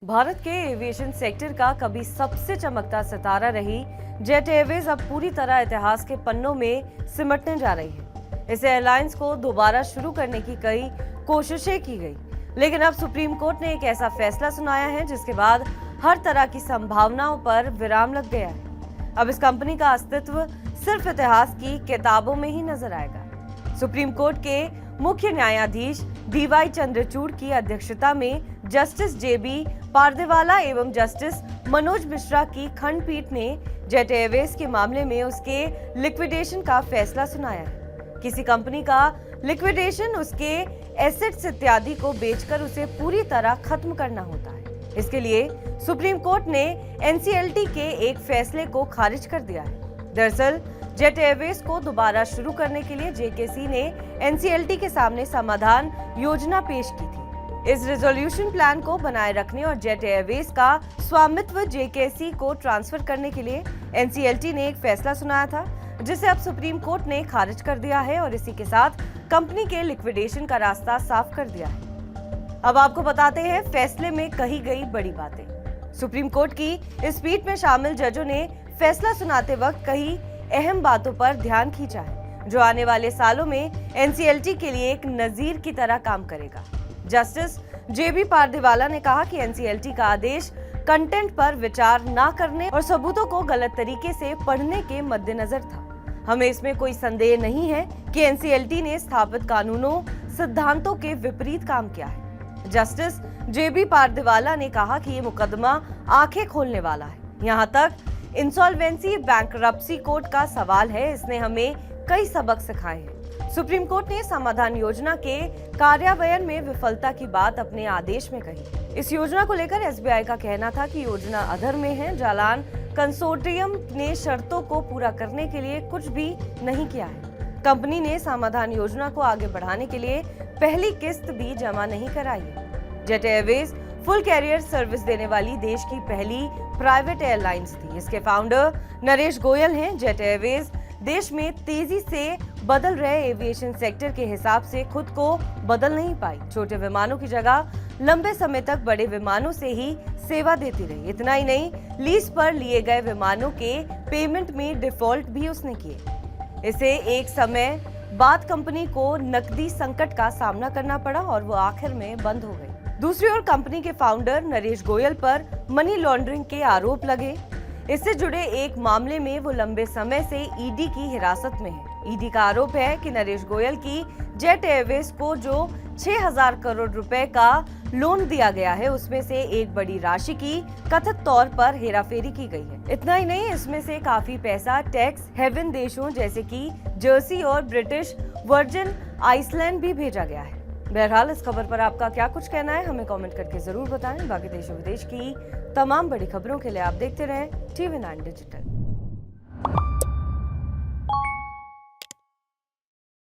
भारत के aviation sector का कभी सबसे चमकता सितारा रही जेट एयरवेज अब पूरी तरह इतिहास के पन्नों में सिमटने जा रही है। इस एयरलाइंस को दोबारा शुरू करने की कई कोशिशें की गई, लेकिन अब सुप्रीम कोर्ट ने एक ऐसा फैसला सुनाया है जिसके बाद हर तरह की संभावनाओं पर विराम लग गया है। अब इस कंपनी का अस्तित्व सिर्फ इतिहास की किताबों में ही नजर आएगा। सुप्रीम कोर्ट के मुख्य न्यायाधीश डीवाई चंद्रचूड़ की अध्यक्षता में जस्टिस जेबी पारदेवाला एवं जस्टिस मनोज मिश्रा की खंडपीठ ने जेट एयरवेज के मामले में उसके लिक्विडेशन का फैसला सुनाया है। किसी कंपनी का लिक्विडेशन उसके एसेट्स इत्यादि को बेचकर उसे पूरी तरह खत्म करना होता है। इसके लिए सुप्रीम कोर्ट ने एनसीएलटी के एक फैसले को खारिज कर दिया है। दरअसल जेट एयरवेज को दोबारा शुरू करने के लिए जेकेसी ने एनसीएलटी के सामने समाधान योजना पेश की थी। इस रेजोल्यूशन प्लान को बनाए रखने और जेट एयरवेज का स्वामित्व जेकेसी को ट्रांसफर करने के लिए एनसीएलटी ने एक फैसला सुनाया था, जिसे अब सुप्रीम कोर्ट ने खारिज कर दिया है और इसी के साथ कंपनी के लिक्विडेशन का रास्ता साफ कर दिया है। अब आपको बताते हैं फैसले में कही गई बड़ी बातें। सुप्रीम कोर्ट की इस पीठ में शामिल जजों ने फैसला सुनाते वक्त कई अहम बातों पर ध्यान खींचा है, जो आने वाले सालों में एनसीएलटी के लिए एक नजीर की तरह काम करेगा। जस्टिस जेबी पारदेवाला ने कहा कि एनसीएलटी का आदेश कंटेंट पर विचार न करने और सबूतों को गलत तरीके से पढ़ने के मद्देनजर था। हमें इसमें कोई संदेह नहीं है कि एनसीएलटी ने स्थापित कानूनों सिद्धांतों के विपरीत काम किया है। जस्टिस जेबी पारदेवाला ने कहा कि ये मुकदमा आंखें खोलने वाला है। यहाँ तक इंसॉल्वेंसी बैंकरप्सी कोड का सवाल है, इसने हमें कई सबक सिखाए हैं। सुप्रीम कोर्ट ने समाधान योजना के कार्यान्वयन में विफलता की बात अपने आदेश में कही। इस योजना को लेकर एसबीआई का कहना था कि योजना अधर में है। जालान कंसोर्टियम ने शर्तों को पूरा करने के लिए कुछ भी नहीं किया है। कंपनी ने समाधान योजना को आगे बढ़ाने के लिए पहली किस्त भी जमा नहीं कराई है। Jet Airways full carrier service देने वाली देश की पहली प्राइवेट एयरलाइंस थी। इसके फाउंडर नरेश गोयल हैं। जेट एयरवेज देश में तेजी से बदल रहे एविएशन सेक्टर के हिसाब से खुद को बदल नहीं पाई। छोटे विमानों की जगह लंबे समय तक बड़े विमानों से ही सेवा देती रही। इतना ही नहीं, लीज पर लिए गए विमानों के पेमेंट में डिफॉल्ट भी उसने किए। इसे एक समय बाद कंपनी को नकदी संकट का सामना करना पड़ा और वो आखिर में बंद हो गई। दूसरी ओर कंपनी के फाउंडर नरेश गोयल पर मनी लॉन्ड्रिंग के आरोप लगे। इससे जुड़े एक मामले में वो लंबे समय से ईडी की हिरासत में है। ईडी का आरोप है कि नरेश गोयल की जेट एयरवेज को जो 6,000 करोड़ रुपए का लोन दिया गया है, उसमें से एक बड़ी राशि की कथित तौर पर हेराफेरी की गई है। इतना ही नहीं, इसमें से काफी पैसा टैक्स हेवन देशों जैसे कि जर्सी और ब्रिटिश वर्जिन आइसलैंड भी भेजा गया है। बहरहाल इस खबर पर आपका क्या कुछ कहना है, हमें कमेंट करके जरूर बताएं। बाकी देश और विदेश की तमाम बड़ी खबरों के लिए आप देखते रहें TV9 डिजिटल।